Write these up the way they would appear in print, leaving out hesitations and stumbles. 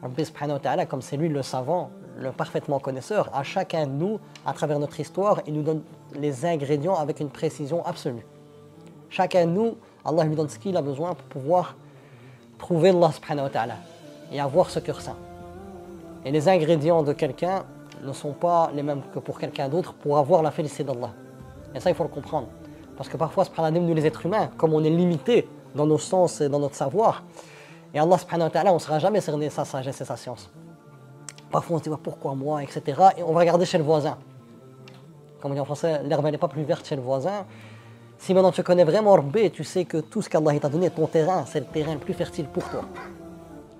Rabbi subhanahu wa ta'ala, comme c'est lui le savant, le parfaitement connaisseur, à chacun de nous, à travers notre histoire, il nous donne les ingrédients avec une précision absolue. Chacun de nous, Allah lui donne ce qu'il a besoin pour pouvoir trouver Allah subhanahu wa ta'ala et avoir ce cœur saint. Et les ingrédients de quelqu'un ne sont pas les mêmes que pour quelqu'un d'autre pour avoir la félicité d'Allah. Et ça, il faut le comprendre. Parce que parfois, nous les êtres humains, comme on est limité dans nos sens et dans notre savoir, et Allah subhanahu wa ta'ala, on ne sera jamais cerné sa sagesse et sa science. Parfois, on se dit pourquoi moi, etc. Et on va regarder chez le voisin. Comme on dit en français, l'herbe n'est pas plus verte chez le voisin. Si maintenant tu connais vraiment Rabbi, tu sais que tout ce qu'Allah t'a donné, ton terrain, c'est le terrain le plus fertile pour toi.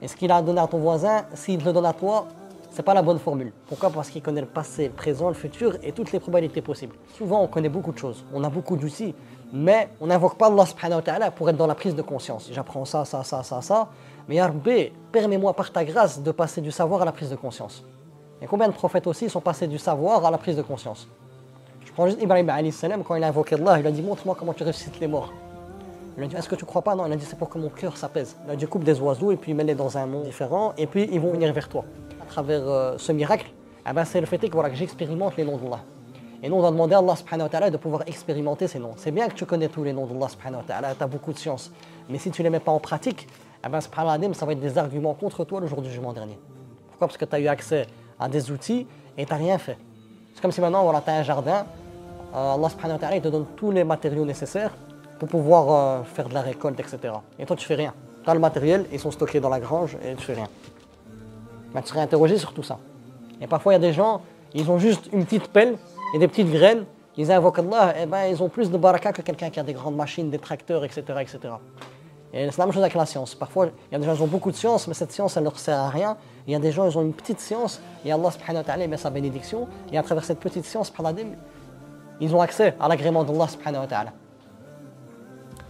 Et ce qu'il a donné à ton voisin, s'il te le donne à toi, ce n'est pas la bonne formule. Pourquoi? Parce qu'il connaît le passé, le présent, le futur et toutes les probabilités possibles. Souvent, on connaît beaucoup de choses, on a beaucoup d'outils, mais on n'invoque pas Allah subhanahu wa ta'ala pour être dans la prise de conscience. J'apprends ça. Mais Ya Rabbi, permets-moi par ta grâce de passer du savoir à la prise de conscience. Et combien de prophètes aussi sont passés du savoir à la prise de conscience? Je prends juste Ibrahim alayhi salam, quand il a invoqué Allah, il a dit montre-moi comment tu ressuscites les morts. Il lui a dit est-ce que tu crois pas? Non, il a dit c'est pour que mon cœur s'apaise. Il a dit coupe des oiseaux et puis mets-les dans un monde différent et puis ils vont venir vers toi. À travers ce miracle, c'est le fait que j'expérimente les noms d'Allah. Et nous on doit demander à Allah subhanahu wa ta'ala de pouvoir expérimenter ces noms. C'est bien que tu connais tous les noms d'Allah subhanahu wa ta'ala, tu as beaucoup de science. Mais si tu ne les mets pas en pratique, subhanallah, ça va être des arguments contre toi le jour du jugement dernier. Pourquoi? Parce que tu as eu accès à des outils et tu n'as rien fait. C'est comme si maintenant tu as un jardin, Allah subhanahu wa ta'ala il te donne tous les matériaux nécessaires pour pouvoir faire de la récolte, etc. Et toi tu fais rien. Tu as le matériel, ils sont stockés dans la grange et tu fais rien. Tu serais interrogé sur tout ça. Et parfois il y a des gens, ils ont juste une petite pelle et des petites graines, ils invoquent Allah, et ils ont plus de baraka que quelqu'un qui a des grandes machines, des tracteurs, etc. Et c'est la même chose avec la science. Parfois, il y a des gens qui ont beaucoup de science, mais cette science, elle ne leur sert à rien. Il y a des gens, ils ont une petite science, et Allah subhanahu wa ta'ala met sa bénédiction, et à travers cette petite science, ils ont accès à l'agrément d'Allah subhanahu wa ta'ala.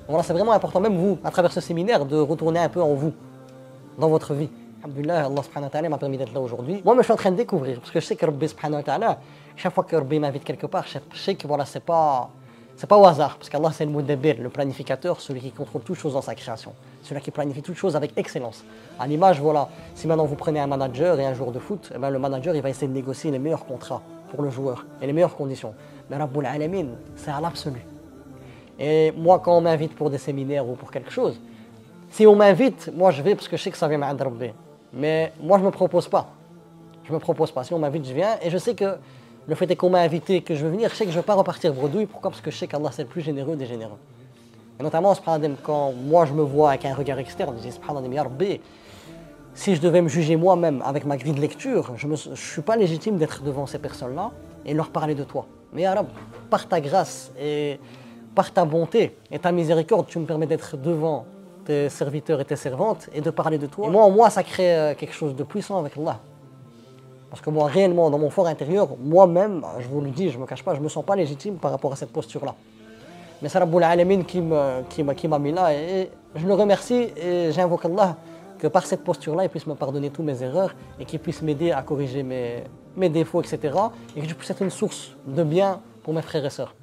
Voilà, c'est vraiment important, même vous, à travers ce séminaire, de retourner un peu en vous, dans votre vie. Alhamdulillah, Allah subhanahu wa ta'ala m'a permis d'être là aujourd'hui. Moi, je suis en train de découvrir, parce que je sais que Rabbi subhanahu wa ta'ala, chaque fois que Rabbi m'invite quelque part, je sais que voilà, c'est pas au hasard, parce qu'Allah c'est le Mudabbir, le planificateur, celui qui contrôle toutes choses dans sa création, celui qui planifie toutes choses avec excellence. À l'image, voilà, si maintenant vous prenez un manager et un joueur de foot, le manager il va essayer de négocier les meilleurs contrats pour le joueur et les meilleures conditions. Mais Rabbul Alamin, c'est à l'absolu. Et moi, quand on m'invite pour des séminaires ou pour quelque chose, si on m'invite, moi je vais parce que je sais que ça vient de Rabbi. Mais moi je me propose pas. Si on m'invite, je viens et je sais que le fait est qu'on m'a invité, que je veux venir, je sais que je ne vais pas repartir bredouille. Pourquoi? Parce que je sais qu'Allah c'est le plus généreux des généreux. Et notamment, quand moi je me vois avec un regard externe, je dis subhanallah, ya Rabbi, si je devais me juger moi-même avec ma grille de lecture, je ne suis pas légitime d'être devant ces personnes-là et leur parler de toi. Mais ya Rabbi, par ta grâce et par ta bonté et ta miséricorde, tu me permets d'être devant tes serviteurs et tes servantes et de parler de toi. Et moi, en moi, ça crée quelque chose de puissant avec Allah. Parce que moi, réellement, dans mon fort intérieur, moi-même, je vous le dis, je ne me cache pas, je ne me sens pas légitime par rapport à cette posture-là. Mais c'est Rabbul Alamin qui m'a mis là et je le remercie et j'invoque Allah que par cette posture-là, il puisse me pardonner toutes mes erreurs et qu'il puisse m'aider à corriger mes défauts, etc. Et que je puisse être une source de bien pour mes frères et sœurs.